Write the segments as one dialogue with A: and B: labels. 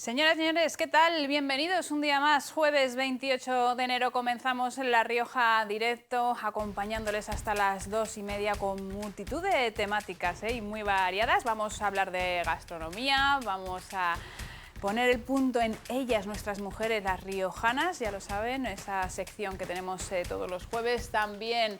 A: Señoras y señores, ¿qué tal? Bienvenidos un día más. Jueves 28 de enero comenzamos en La Rioja directo, acompañándoles hasta las 2:30 con multitud de temáticas y muy variadas. Vamos a hablar de gastronomía, vamos a poner el punto en ellas, nuestras mujeres, las riojanas, ya lo saben, esa sección que tenemos todos los jueves. También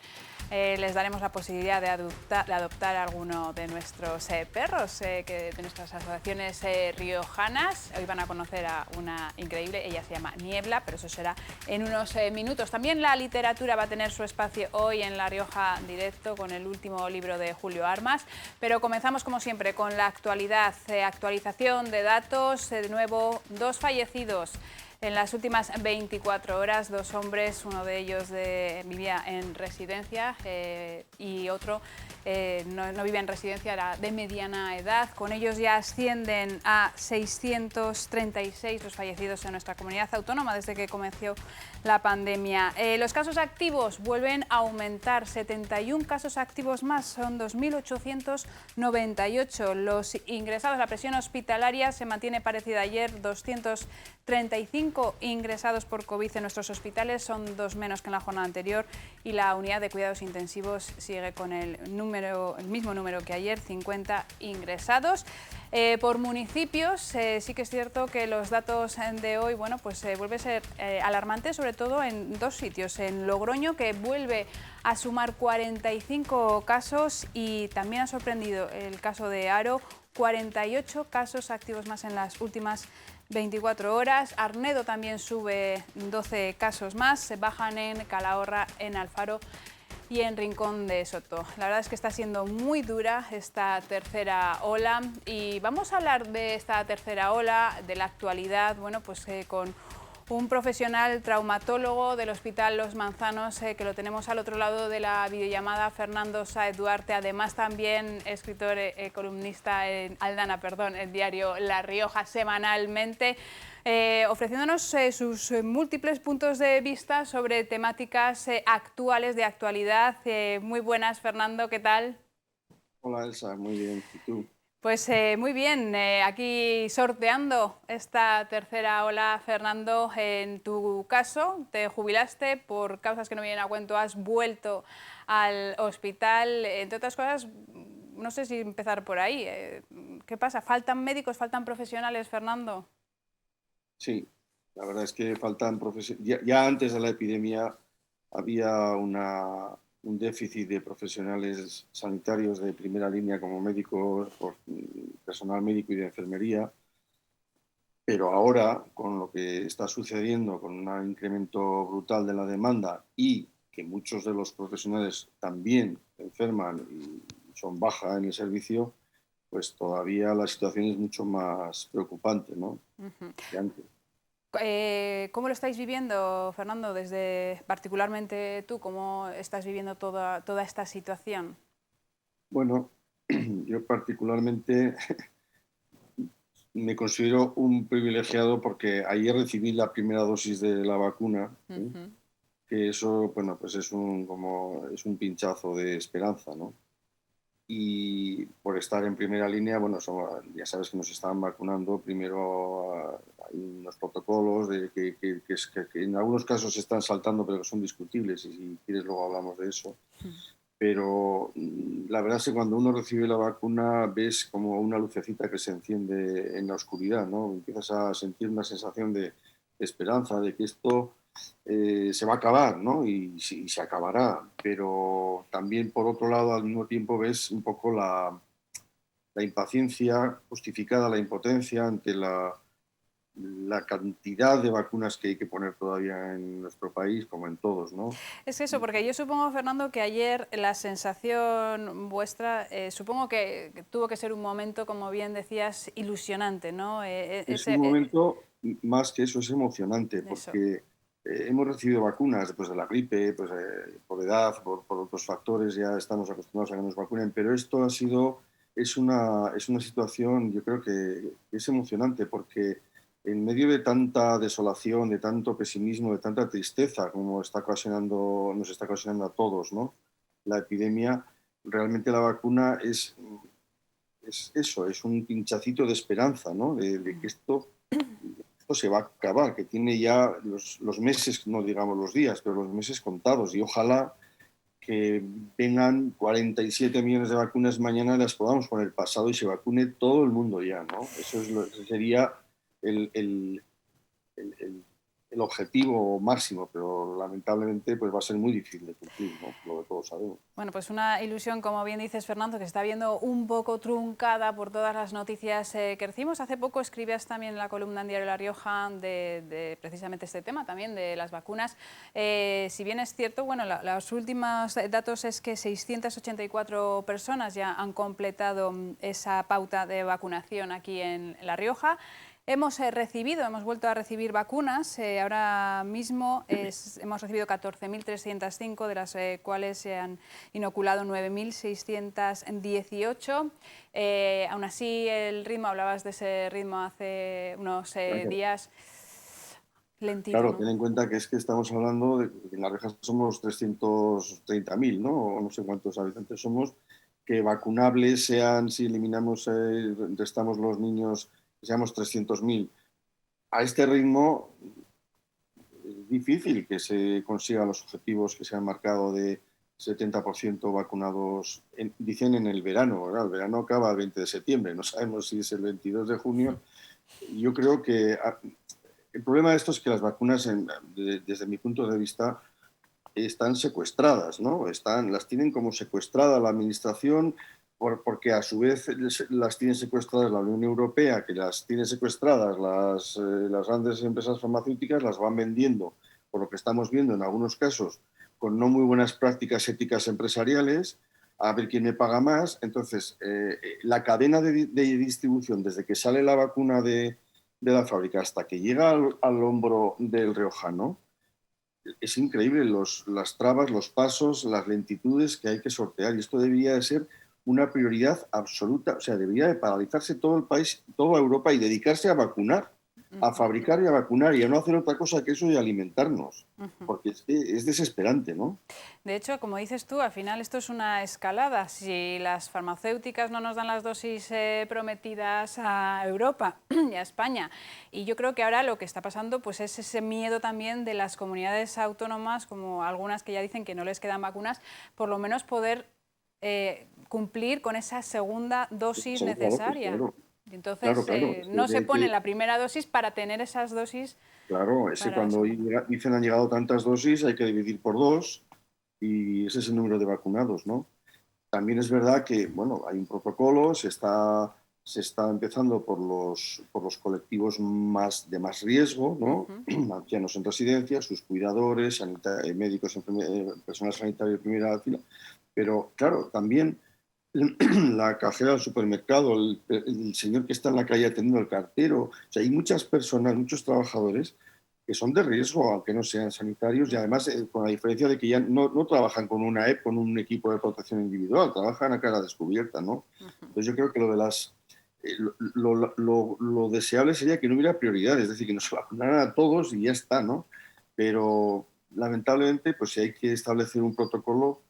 A: les daremos la posibilidad de adoptar alguno de nuestros perros, de nuestras asociaciones riojanas. Hoy van a conocer a una increíble, ella se llama Niebla, pero eso será en unos minutos. También la literatura va a tener su espacio hoy en La Rioja Directo con el último libro de Julio Armas. Pero comenzamos como siempre con la actualidad, actualización de datos. De nuevo, 2 fallecidos. En las últimas 24 horas, 2 hombres, uno de ellos vivía en residencia y otro no vivía en residencia, era de mediana edad. Con ellos ya ascienden a 636 los fallecidos en nuestra comunidad autónoma desde que comenzó la pandemia. Los casos activos vuelven a aumentar, 71 casos activos más, son 2.898. Los ingresados, la presión hospitalaria se mantiene parecida a ayer, 235 ingresados por COVID en nuestros hospitales, son 2 menos que en la jornada anterior, y la unidad de cuidados intensivos sigue con el mismo número que ayer, 50 ingresados. Por municipios, sí que es cierto que los datos de hoy, vuelve a ser alarmante, sobre todo en 2 sitios. En Logroño, que vuelve a sumar 45 casos, y también ha sorprendido el caso de Haro, 48 casos activos más en las últimas 24 horas. Arnedo también sube 12 casos más, se bajan en Calahorra, en Alfaro y en Rincón de Soto. La verdad es que está siendo muy dura esta tercera ola, y vamos a hablar de esta tercera ola, de la actualidad, con un profesional traumatólogo del Hospital Los Manzanos, que lo tenemos al otro lado de la videollamada, Fernando Sáez Duarte, además también escritor, columnista en Aldana, el diario La Rioja semanalmente, ofreciéndonos sus múltiples puntos de vista sobre temáticas actuales, de actualidad. Muy buenas, Fernando, ¿qué tal?
B: Hola Elsa, muy bien. ¿Y tú?
A: Pues muy bien, aquí sorteando esta tercera ola. Fernando, en tu caso, te jubilaste por causas que no vienen a cuento, has vuelto al hospital, entre otras cosas. No sé si empezar por ahí. ¿Qué pasa? ¿Faltan médicos, faltan profesionales, Fernando?
B: Sí, la verdad es que faltan profesionales. Ya antes de la epidemia había un déficit de profesionales sanitarios de primera línea como médicos, personal médico y de enfermería, pero ahora con lo que está sucediendo, con un incremento brutal de la demanda y que muchos de los profesionales también enferman y son baja en el servicio, pues todavía la situación es mucho más preocupante, ¿no?
A: Ujú.
B: Que antes.
A: ¿Cómo lo estáis viviendo, Fernando? Desde particularmente tú, ¿cómo estás viviendo toda esta situación?
B: Bueno, yo particularmente me considero un privilegiado porque ayer recibí la primera dosis de la vacuna, ¿sí?
A: Ujú.
B: Que eso, bueno, pues es un pinchazo de esperanza, ¿no? Y por estar en primera línea, bueno, ya sabes que nos están vacunando. Primero hay unos protocolos que en algunos casos se están saltando, pero que son discutibles, y si quieres luego hablamos de eso. Pero la verdad es que cuando uno recibe la vacuna ves como una lucecita que se enciende en la oscuridad, ¿no? Empiezas a sentir una sensación de esperanza, de que esto se va a acabar, ¿no? Y se acabará, pero también por otro lado al mismo tiempo ves un poco la impaciencia justificada, la impotencia ante la cantidad de vacunas que hay que poner todavía en nuestro país, como en todos, ¿no?
A: Es eso, porque yo supongo, Fernando, que ayer la sensación vuestra, supongo que tuvo que ser un momento, como bien decías, ilusionante, ¿no?
B: Es un momento, más que eso, es emocionante,
A: Eso.
B: porque hemos recibido vacunas después de la gripe, pues, por edad, por otros factores, ya estamos acostumbrados a que nos vacunen, pero esto es una situación, yo creo que es emocionante, porque en medio de tanta desolación, de tanto pesimismo, de tanta tristeza, como nos está ocasionando a todos, ¿no? La epidemia, realmente la vacuna es eso, es un pinchacito de esperanza, ¿no? De que esto esto se va a acabar, que tiene ya los meses, no digamos los días, pero los meses contados, y ojalá que vengan 47 millones de vacunas mañana, las podamos poner pasado y se vacune todo el mundo ya, ¿no? Eso es ese sería el, el, el, el objetivo máximo, pero lamentablemente pues va a ser muy difícil de cumplir, ¿no? Lo que todos sabemos.
A: Bueno, pues una ilusión, como bien dices, Fernando, que se está viendo un poco truncada por todas las noticias que recibimos. Hace poco escribías también en la columna en Diario La Rioja de precisamente este tema, también de las vacunas. Si bien es cierto, bueno, los últimos datos es que 684 personas ya han completado esa pauta de vacunación aquí en La Rioja. Hemos vuelto a recibir vacunas. Ahora mismo hemos recibido 14.305, de las cuales se han inoculado 9.618. Aún así, el ritmo, hablabas de ese ritmo hace unos días, lentito,
B: Claro,
A: ¿no?
B: ten en cuenta que es que estamos hablando de que en La Rioja somos 330.000, ¿no? O no sé cuántos habitantes somos, que vacunables sean, si eliminamos, restamos los niños, seamos 300.000. A este ritmo es difícil que se consigan los objetivos que se han marcado de 70% vacunados, dicen en el verano, ¿verdad? El verano acaba el 20 de septiembre, no sabemos si es el 22 de junio. Yo creo que el problema de esto es que las vacunas, desde mi punto de vista, están secuestradas, ¿no? Las tienen como secuestrada la administración, porque a su vez las tiene secuestradas la Unión Europea, que las tiene secuestradas las grandes empresas farmacéuticas, las van vendiendo, por lo que estamos viendo en algunos casos, con no muy buenas prácticas éticas empresariales, a ver quién me paga más. Entonces, la cadena de distribución, desde que sale la vacuna de la fábrica hasta que llega al hombro del riojano, es increíble las trabas, los pasos, las lentitudes que hay que sortear, y esto debería de ser una prioridad absoluta. O sea, debería de paralizarse todo el país, toda Europa, y dedicarse a vacunar, a fabricar y a vacunar, y a no hacer otra cosa que eso y alimentarnos, porque es desesperante, ¿no?
A: De hecho, como dices tú, al final esto es una escalada. Si las farmacéuticas no nos dan las dosis prometidas a Europa y a España, y yo creo que ahora lo que está pasando pues es ese miedo también de las comunidades autónomas, como algunas que ya dicen que no les quedan vacunas, por lo menos poder cumplir con esa segunda dosis
B: Sí, claro, pues
A: necesaria.
B: claro.
A: Y entonces
B: Claro.
A: no se pone la primera dosis para tener esas dosis
B: Claro, es que
A: para
B: cuando
A: eso.
B: dicen han llegado tantas dosis, hay que dividir por dos, y ese es el número de vacunados, ¿no? También es verdad que, bueno, hay un protocolo, se está empezando por los colectivos de más riesgo, ¿no? Ancianos en residencia, sus cuidadores, médicos, personal sanitario de primera fila. Pero, claro, también la cajera del supermercado, el señor que está en la calle atendiendo, el cartero. O sea, hay muchas personas, muchos trabajadores que son de riesgo, aunque no sean sanitarios, y además con la diferencia de que ya no trabajan con con un equipo de protección individual, trabajan a cara descubierta, ¿no? Entonces yo creo que lo deseable sería que no hubiera prioridades, es decir, que nos vacunaran a todos y ya está, ¿no? Pero lamentablemente, pues si hay que establecer un protocolo,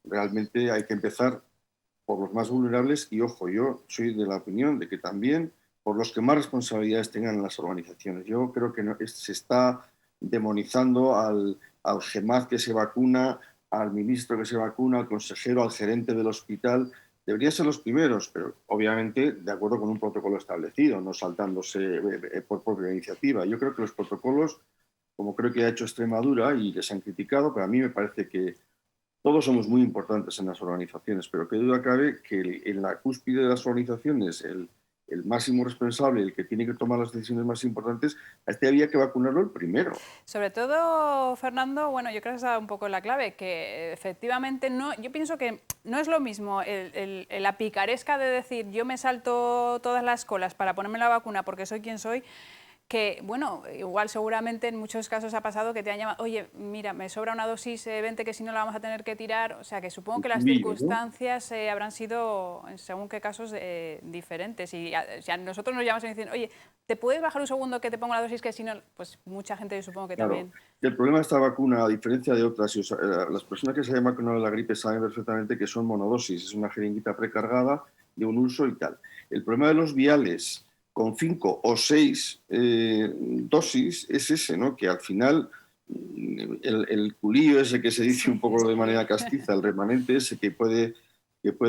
B: realmente hay que empezar por los más vulnerables, y ojo, yo soy de la opinión de que también por los que más responsabilidades tengan las organizaciones. Yo creo que se está demonizando al GEMAZ que se vacuna, al ministro que se vacuna, al consejero, al gerente del hospital. Deberían ser los primeros, pero obviamente de acuerdo con un protocolo establecido, no saltándose por propia iniciativa. Yo creo que los protocolos, como creo que ha hecho Extremadura y les han criticado, pero a mí me parece que todos somos muy importantes en las organizaciones, pero qué duda cabe que en la cúspide de las organizaciones, el máximo responsable, el que tiene que tomar las decisiones más importantes, a este había que vacunarlo el primero.
A: Sobre todo, Fernando, bueno, yo creo que has dado un poco la clave, que efectivamente no, yo pienso que no es lo mismo la picaresca de decir yo me salto todas las colas para ponerme la vacuna porque soy quien soy, que, bueno, igual seguramente en muchos casos ha pasado que te han llamado, oye, mira, me sobra una dosis, vente que si no la vamos a tener que tirar. O sea, que supongo que las
B: ¿No?
A: circunstancias habrán sido, según qué casos, diferentes. Y o sea, nosotros nos llaman y dicen, oye, ¿te puedes bajar un segundo que te pongo la dosis? Que si no, pues mucha gente yo supongo que
B: Claro.
A: también.
B: El problema de esta vacuna, a diferencia de otras, las personas que se hayan vacunado de la gripe saben perfectamente que son monodosis, es una jeringuita precargada de un uso y tal. El problema de los viales, con 5 o 6 dosis es ese, ¿no? Que al final el culillo ese que se dice un poco de manera castiza, el remanente ese que puede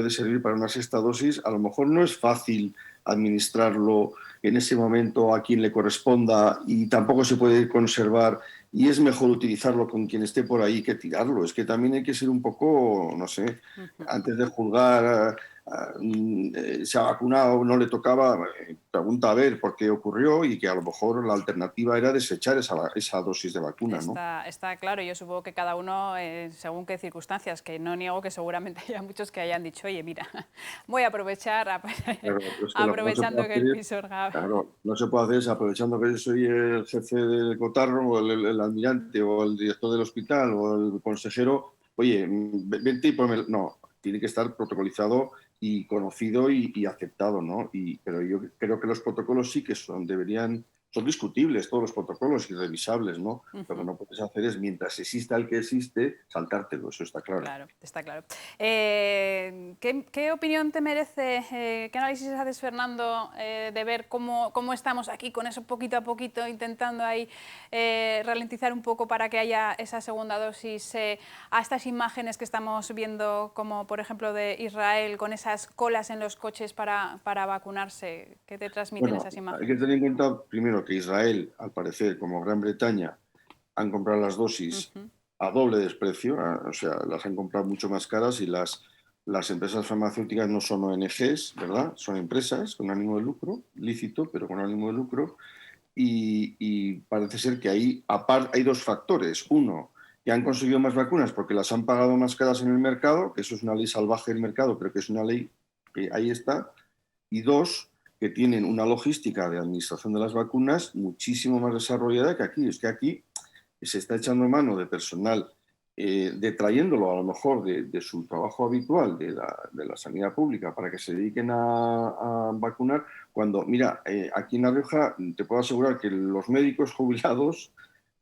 B: servir para una sexta dosis, a lo mejor no es fácil administrarlo en ese momento a quien le corresponda y tampoco se puede conservar y es mejor utilizarlo con quien esté por ahí que tirarlo. Es que también hay que ser un poco, no sé, antes de juzgar se ha vacunado, no le tocaba, pregunta a ver por qué ocurrió y que a lo mejor la alternativa era desechar esa dosis de vacuna, ¿no?
A: Está claro, yo supongo que cada uno, según qué circunstancias, que no niego que seguramente haya muchos que hayan dicho, oye, mira, voy a aprovechar,
B: Claro, es que lo que no se
A: aprovechando
B: puede
A: que
B: hacer
A: el
B: es,
A: Pisuerga...
B: claro, no se puede hacer es aprovechando que yo soy el jefe del cotarro o el almirante o el director del hospital o el consejero, oye, vente y ponme... No, tiene que estar protocolizado y conocido y aceptado, ¿no? Pero yo creo que los protocolos sí que son discutibles todos los protocolos y revisables, ¿no? Lo que no puedes hacer es, mientras exista el que existe, saltártelo, eso está claro.
A: Claro, está claro. ¿Qué opinión te merece, qué análisis haces, Fernando, de ver cómo estamos aquí con eso poquito a poquito, intentando ahí ralentizar un poco para que haya esa segunda dosis, a estas imágenes que estamos viendo, como por ejemplo de Israel, con esas colas en los coches para vacunarse? ¿Qué te transmiten
B: Bueno,
A: esas
B: hay que
A: imágenes?
B: tener en cuenta primero que Israel, al parecer, como Gran Bretaña, han comprado las dosis a doble desprecio, o sea, las han comprado mucho más caras y las empresas farmacéuticas no son ONGs, ¿verdad? Son empresas con ánimo de lucro, lícito, pero con ánimo de lucro. Y parece ser que ahí hay dos factores. Uno, que han conseguido más vacunas porque las han pagado más caras en el mercado, que eso es una ley salvaje del mercado, pero que es una ley que ahí está. Y dos, que tienen una logística de administración de las vacunas muchísimo más desarrollada que aquí. Es que aquí se está echando mano de personal, detrayéndolo a lo mejor de su trabajo habitual, de la sanidad pública, para que se dediquen a vacunar, cuando, mira, aquí en La Rioja te puedo asegurar que los médicos jubilados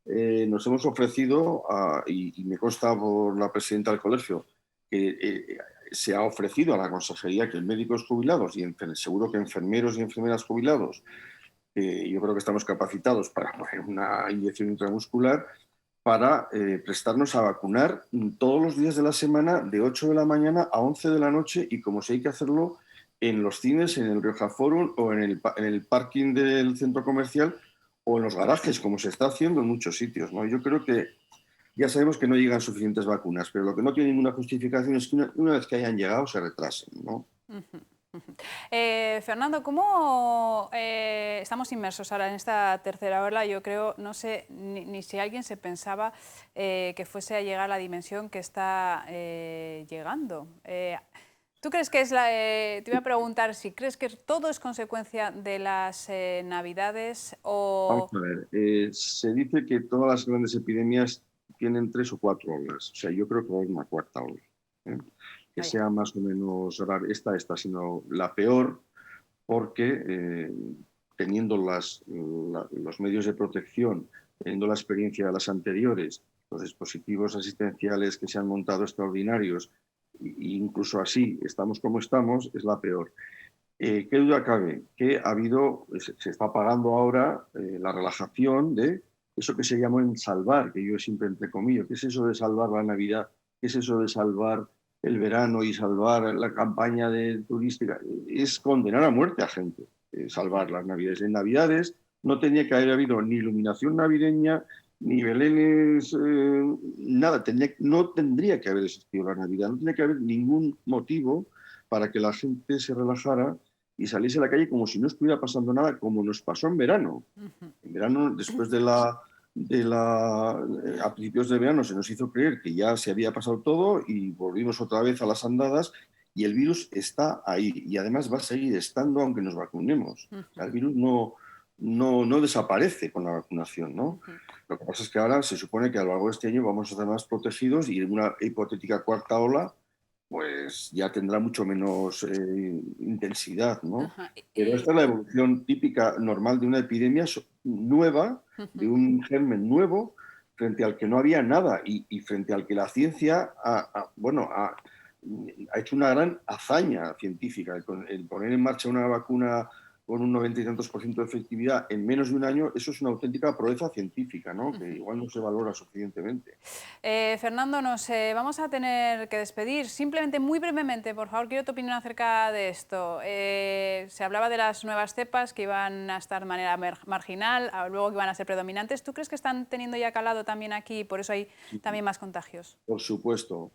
B: nos hemos ofrecido, y me consta por la presidenta del colegio, que se ha ofrecido a la consejería que médicos jubilados y seguro que enfermeros y enfermeras jubilados, yo creo que estamos capacitados para poner una inyección intramuscular, para prestarnos a vacunar todos los días de la semana de 8 de la mañana a 11 de la noche y como si hay que hacerlo en los cines, en el Rioja Forum o en el parking del centro comercial o en los garajes, como se está haciendo en muchos sitios, ¿no? Yo creo que ya sabemos que no llegan suficientes vacunas, pero lo que no tiene ninguna justificación es que una vez que hayan llegado se retrasen, ¿no?
A: Fernando, ¿cómo estamos inmersos ahora en esta tercera ola? Yo creo, no sé ni si alguien se pensaba que fuese a llegar a la dimensión que está llegando. ¿Tú crees que te voy a preguntar si crees que todo es consecuencia de las Navidades
B: Vamos
A: o...
B: a ver, se dice que todas las grandes epidemias tienen 3 o 4 olas. O sea, yo creo que va a haber una cuarta ola, ¿eh? Que
A: Vaya.
B: sea más o menos rara. Esta está siendo la peor porque teniendo los medios de protección, teniendo la experiencia de las anteriores, los dispositivos asistenciales que se han montado extraordinarios, e incluso así estamos como estamos, es la peor. ¿Qué duda cabe? Que ha habido, se está pagando ahora la relajación de eso que se llamó en salvar, que yo siempre entrecomillo. ¿Qué es eso de salvar la Navidad? ¿Qué es eso de salvar el verano y salvar la campaña turística? Es condenar a muerte a gente, salvar las Navidades. En Navidades no tenía que haber habido ni iluminación navideña, ni belenes, nada. No tendría que haber existido la Navidad, no tendría que haber ningún motivo para que la gente se relajara y saliese a la calle como si no estuviera pasando nada, como nos pasó en verano. En verano, después a principios de verano se nos hizo creer que ya se había pasado todo y volvimos otra vez a las andadas y el virus está ahí y además va a seguir estando aunque nos vacunemos. O sea, el virus no desaparece con la vacunación, ¿no? Lo que pasa es que ahora se supone que a lo largo de este año vamos a estar más protegidos y en una hipotética cuarta ola pues ya tendrá mucho menos intensidad, ¿no?
A: Ajá.
B: Pero esta es la evolución típica, normal de una epidemia nueva, de un germen nuevo, frente al que no había nada y frente al que la ciencia ha hecho una gran hazaña científica. El poner en marcha una vacuna con un 90 y tantos % de efectividad en menos de un año, eso es una auténtica proeza científica, ¿no? Que igual no se valora suficientemente.
A: Fernando, nos vamos a tener que despedir. Simplemente, muy brevemente, por favor, quiero tu opinión acerca de esto. Se hablaba de las nuevas cepas que iban a estar de manera marginal, luego que iban a ser predominantes. ¿Tú crees que están teniendo ya calado también aquí y por eso hay también más contagios?
B: Por supuesto.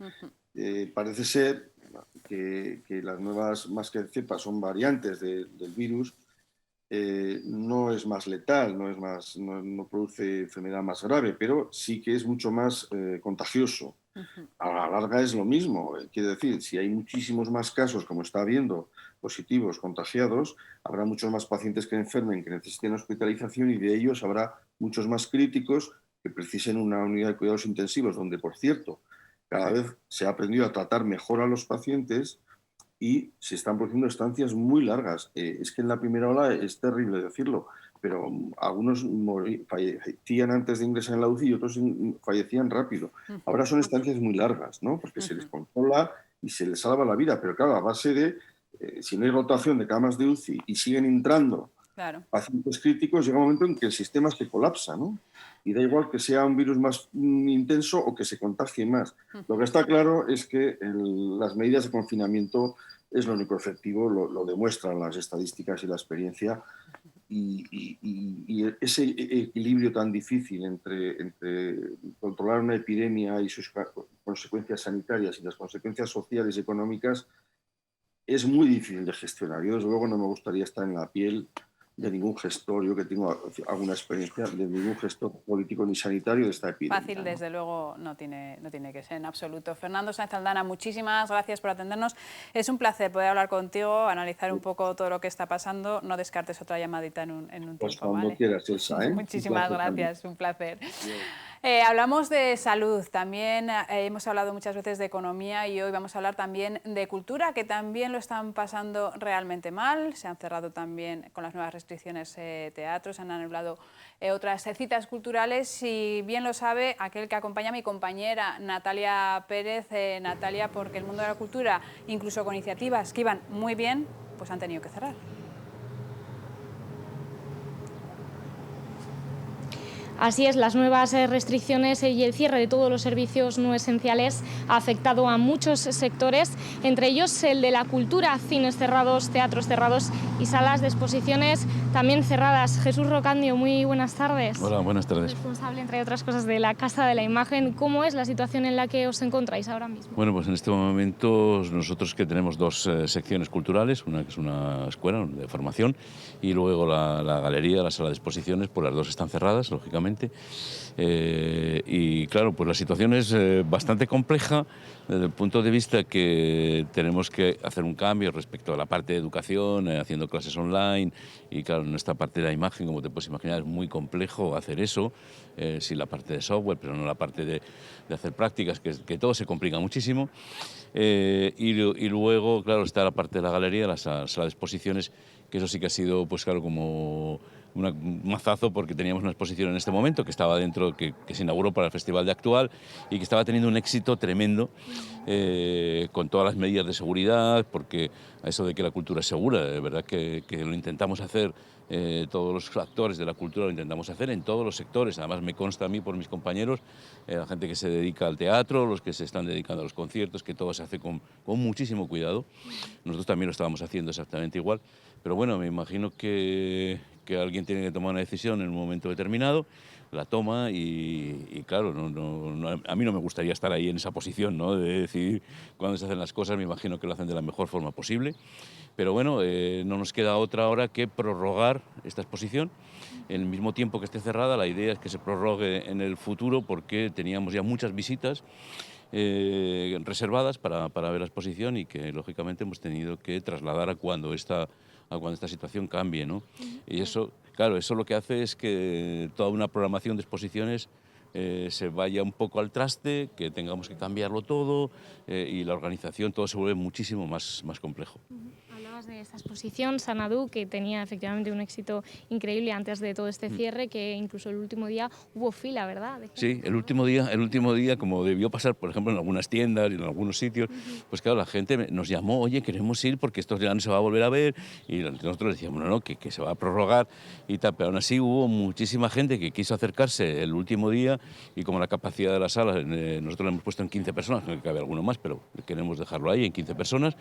B: Parece ser que las nuevas, más que cepas, son variantes del virus. No es más letal, no produce enfermedad más grave, pero sí que es mucho más contagioso. A la larga es lo mismo. Quiere decir, si hay muchísimos más casos, como está habiendo, positivos, contagiados, habrá muchos más pacientes que enfermen, que necesiten hospitalización, y de ellos habrá muchos más críticos que precisen una unidad de cuidados intensivos, donde, por cierto, cada vez se ha aprendido a tratar mejor a los pacientes y se están produciendo estancias muy largas. Es que en la primera ola es terrible decirlo, pero algunos fallecían antes de ingresar en la UCI y otros fallecían rápido. Ahora son estancias muy largas, ¿no? Porque se les controla y se les salva la vida, pero claro, a base de, si no hay rotación de camas de UCI y siguen entrando pacientes críticos, llega un momento en que el sistema se colapsa, ¿no? Y da igual que sea un virus más intenso o que se contagie más. Lo que está claro es que las medidas de confinamiento es lo único efectivo, lo demuestran las estadísticas y la experiencia, y ese equilibrio tan difícil entre controlar una epidemia y sus consecuencias sanitarias y las consecuencias sociales y económicas es muy difícil de gestionar. Yo, desde luego, no me gustaría estar en la piel de ningún gestor, yo que tengo alguna experiencia, de ningún gestor político ni sanitario de esta epidemia.
A: Fácil, desde luego, no tiene que ser en absoluto. Fernando Sáenz Aldana, muchísimas gracias por atendernos. Es un placer poder hablar contigo, analizar un poco todo lo que está pasando. No descartes otra llamadita en un tiempo.
B: Pues cuando quieras, Elsa, ¿eh?
A: Muchísimas gracias, un placer. Hablamos de salud, también hemos hablado muchas veces de economía y hoy vamos a hablar también de cultura, que también lo están pasando realmente mal. Se han cerrado también con las nuevas restricciones teatros, se han anulado otras citas culturales, y bien lo sabe aquel que acompaña a mi compañera Natalia Pérez. Natalia, porque el mundo de la cultura, incluso con iniciativas que iban muy bien, pues han tenido que cerrar.
C: Así es, las nuevas restricciones y el cierre de todos los servicios no esenciales ha afectado a muchos sectores, entre ellos el de la cultura, cines cerrados, teatros cerrados y salas de exposiciones también cerradas. Jesús Rocandio, muy buenas tardes.
D: Hola, buenas tardes.
C: Responsable, entre otras cosas, de la Casa de la Imagen. ¿Cómo es la situación en la que os encontráis ahora mismo?
D: Bueno, pues en este momento nosotros que tenemos dos secciones culturales, una que es una escuela de formación y luego la galería, la sala de exposiciones, pues las dos están cerradas, lógicamente. Y claro, pues la situación es bastante compleja desde el punto de vista que tenemos que hacer un cambio respecto a la parte de educación, haciendo clases online, y claro, en esta parte de la imagen, como te puedes imaginar, es muy complejo hacer eso, sí, la parte de software, pero no la parte de hacer prácticas, que todo se complica muchísimo. Y luego, claro, está la parte de la galería, la sala de exposiciones, que eso sí que ha sido, pues claro, como un mazazo, porque teníamos una exposición en este momento que estaba dentro, que se inauguró para el Festival de Actual y que estaba teniendo un éxito tremendo, con todas las medidas de seguridad, porque a eso de que la cultura es segura, de verdad que lo intentamos hacer, todos los actores de la cultura lo intentamos hacer en todos los sectores. Además me consta a mí por mis compañeros, la gente que se dedica al teatro, los que se están dedicando a los conciertos, que todo se hace con muchísimo cuidado. Nosotros también lo estábamos haciendo exactamente igual, pero bueno, me imagino que alguien tiene que tomar una decisión en un momento determinado, la toma y claro, a mí no me gustaría estar ahí en esa posición, ¿no?, de decidir cuándo se hacen las cosas. Me imagino que lo hacen de la mejor forma posible, pero bueno, no nos queda otra hora que prorrogar esta exposición. En el mismo tiempo que esté cerrada, la idea es que se prorrogue en el futuro, porque teníamos ya muchas visitas reservadas para ver la exposición, y que lógicamente hemos tenido que trasladar a cuando esta situación cambie, ¿no? Y eso, claro, eso lo que hace es que toda una programación de exposiciones se vaya un poco al traste, que tengamos que cambiarlo todo, y la organización, todo se vuelve muchísimo más complejo.
C: Hablabas Hablabas de esta exposición, Xanadu, que tenía efectivamente un éxito increíble antes de todo este cierre, que incluso el último día hubo fila, ¿verdad?
D: Sí, el último día, como debió pasar, por ejemplo, en algunas tiendas y en algunos sitios, pues claro, la gente nos llamó, oye, queremos ir porque esto ya no se va a volver a ver, y nosotros decíamos, no, que se va a prorrogar y tal, pero aún así hubo muchísima gente que quiso acercarse el último día, y como la capacidad de la sala, nosotros la hemos puesto en 15 personas, no cabe alguno más, pero queremos dejarlo ahí en 15 personas,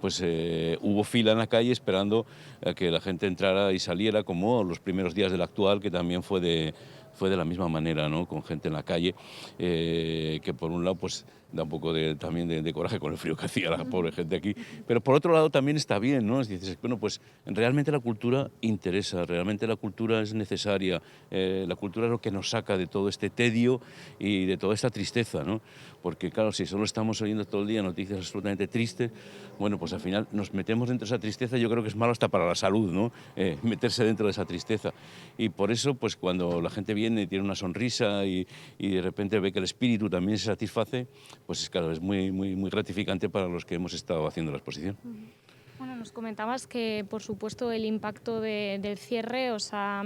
D: pues hubo fila en la calle esperando a que la gente entrara y saliera, como los primeros días del actual, que también fue de la misma manera, ¿no? Con gente en la calle, que por un lado pues da un poco también de coraje con el frío que hacía la pobre gente aquí, pero por otro lado también está bien, ¿no? Dices, bueno, pues realmente la cultura interesa, realmente la cultura es necesaria, la cultura es lo que nos saca de todo este tedio y de toda esta tristeza, ¿no? Porque claro, si solo estamos oyendo todo el día noticias absolutamente tristes, bueno, pues al final nos metemos dentro de esa tristeza. Yo creo que es malo hasta para la salud, ¿no? Meterse dentro de esa tristeza, y por eso pues cuando la gente viene y tiene una sonrisa y de repente ve que el espíritu también se satisface, pues claro, es muy gratificante para los que hemos estado haciendo la exposición.
C: Bueno, nos comentabas que, por supuesto, el impacto del cierre os ha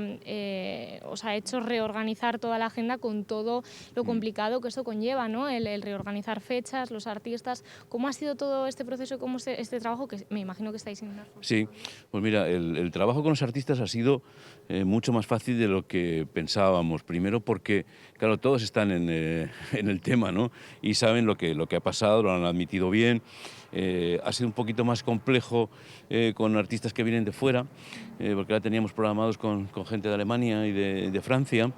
C: hecho reorganizar toda la agenda con todo lo complicado que eso conlleva, ¿no? El reorganizar fechas, los artistas. ¿Cómo ha sido todo este proceso, cómo este trabajo, que me imagino que estáis inmersos?
D: Sí, pues mira, el trabajo con los artistas ha sido mucho más fácil de lo que pensábamos. Primero porque, claro, todos están en el tema, ¿no? Y saben lo que ha pasado, lo han admitido bien. Ha sido un poquito más complejo con artistas que vienen de fuera, porque ahora teníamos programados con gente de Alemania y de Francia,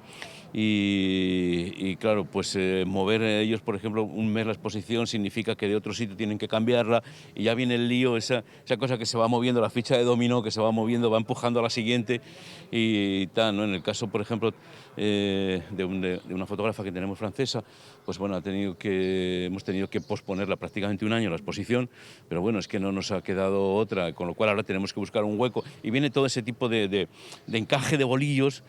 D: y claro, pues mover ellos, por ejemplo, un mes la exposición significa que de otro sitio tienen que cambiarla, y ya viene el lío, esa cosa que se va moviendo, la ficha de dominó que se va moviendo, va empujando a la siguiente y tal, ¿no? En el caso, por ejemplo, de una fotógrafa que tenemos francesa, pues bueno, hemos tenido que posponerla prácticamente un año la exposición, pero bueno, es que no nos ha quedado otra, con lo cual ahora tenemos que buscar un hueco, y viene todo ese tipo de encaje de bolillos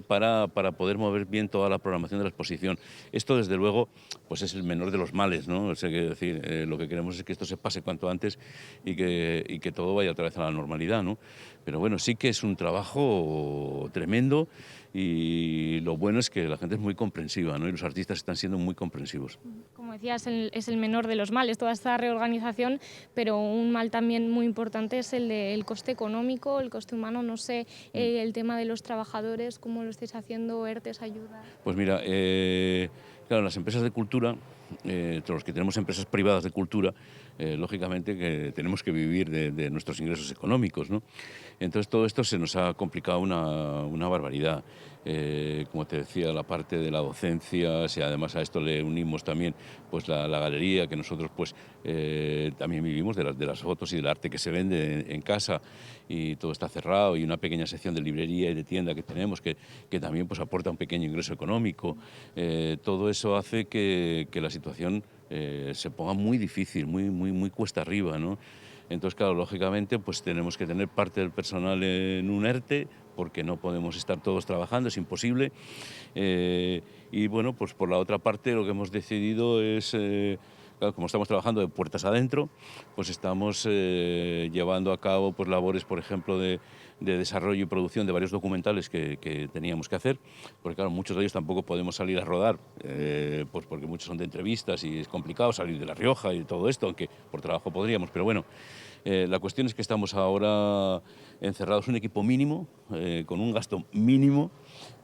D: para poder mover bien toda la programación de la exposición. Esto, desde luego, pues es el menor de los males, ¿no? O sea, que decir, lo que queremos es que esto se pase cuanto antes y que todo vaya otra vez a la normalidad, ¿no? Pero bueno, sí que es un trabajo tremendo, y lo bueno es que la gente es muy comprensiva, ¿no? Y los artistas están siendo muy comprensivos.
C: Como decías, es el menor de los males toda esta reorganización, pero un mal también muy importante es el del coste económico, el coste humano. No sé, el tema de los trabajadores, ¿cómo lo estáis haciendo? ¿ERTES ayuda?
D: Pues mira, claro, las empresas de cultura, los que tenemos empresas privadas de cultura, lógicamente que tenemos que vivir de nuestros ingresos económicos, ¿no? Entonces todo esto se nos ha complicado una barbaridad. Como te decía, la parte de la docencia, si además a esto le unimos también pues la galería, que nosotros pues también vivimos de las fotos y del arte que se vende en casa, y todo está cerrado, y una pequeña sección de librería y de tienda que tenemos que también pues aporta un pequeño ingreso económico. Todo eso hace que la situación se ponga muy difícil, muy cuesta arriba, ¿no? Entonces, claro, lógicamente, pues tenemos que tener parte del personal en un ERTE, porque no podemos estar todos trabajando, es imposible. Y bueno, pues por la otra parte lo que hemos decidido es, claro, como estamos trabajando de puertas adentro, pues estamos llevando a cabo pues labores, por ejemplo, de desarrollo y producción de varios documentales que teníamos que hacer, porque claro, muchos de ellos tampoco podemos salir a rodar, pues porque muchos son de entrevistas y es complicado salir de La Rioja y todo esto, aunque por trabajo podríamos, pero bueno. La cuestión es que estamos ahora encerrados un equipo mínimo, con un gasto mínimo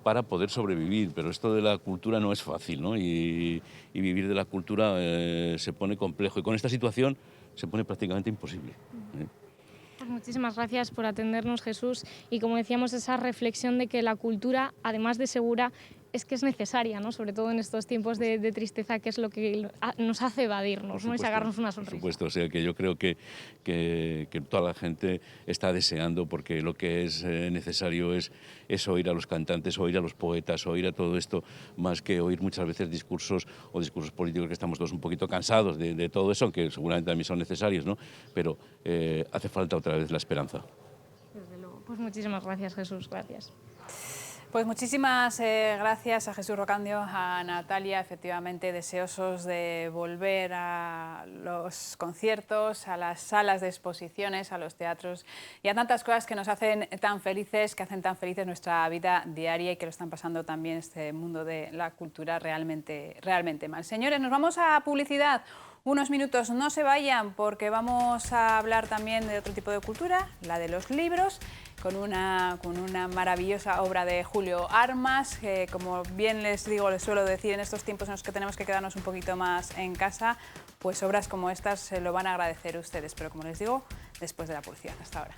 D: para poder sobrevivir, pero esto de la cultura no es fácil, ¿no? Y vivir de la cultura se pone complejo, y con esta situación se pone prácticamente imposible.
C: Pues muchísimas gracias por atendernos, Jesús, y como decíamos, esa reflexión de que la cultura, además de segura, es que es necesaria, ¿no? Sobre todo en estos tiempos de tristeza, que es lo que nos hace evadirnos, ¿no? Y sacarnos una sonrisa.
D: Por supuesto, o sea que yo creo que toda la gente está deseando, porque lo que es necesario es oír a los cantantes, oír a los poetas, oír a todo esto, más que oír muchas veces discursos políticos, que estamos todos un poquito cansados de todo eso, aunque seguramente también son necesarios, ¿no? Pero hace falta otra vez la esperanza.
C: Desde luego. Pues muchísimas gracias, Jesús, gracias.
A: Pues muchísimas gracias a Jesús Rocandio, a Natalia, efectivamente deseosos de volver a los conciertos, a las salas de exposiciones, a los teatros y a tantas cosas que nos hacen tan felices, que hacen tan felices nuestra vida diaria y que lo están pasando también este mundo de la cultura realmente mal. Señores, nos vamos a publicidad. Unos minutos, no se vayan, porque vamos a hablar también de otro tipo de cultura, la de los libros, con una maravillosa obra de Julio Armas, que como bien les digo, les suelo decir, en estos tiempos en los que tenemos que quedarnos un poquito más en casa, pues obras como estas se lo van a agradecer ustedes, pero como les digo, después de la publicidad. Hasta ahora.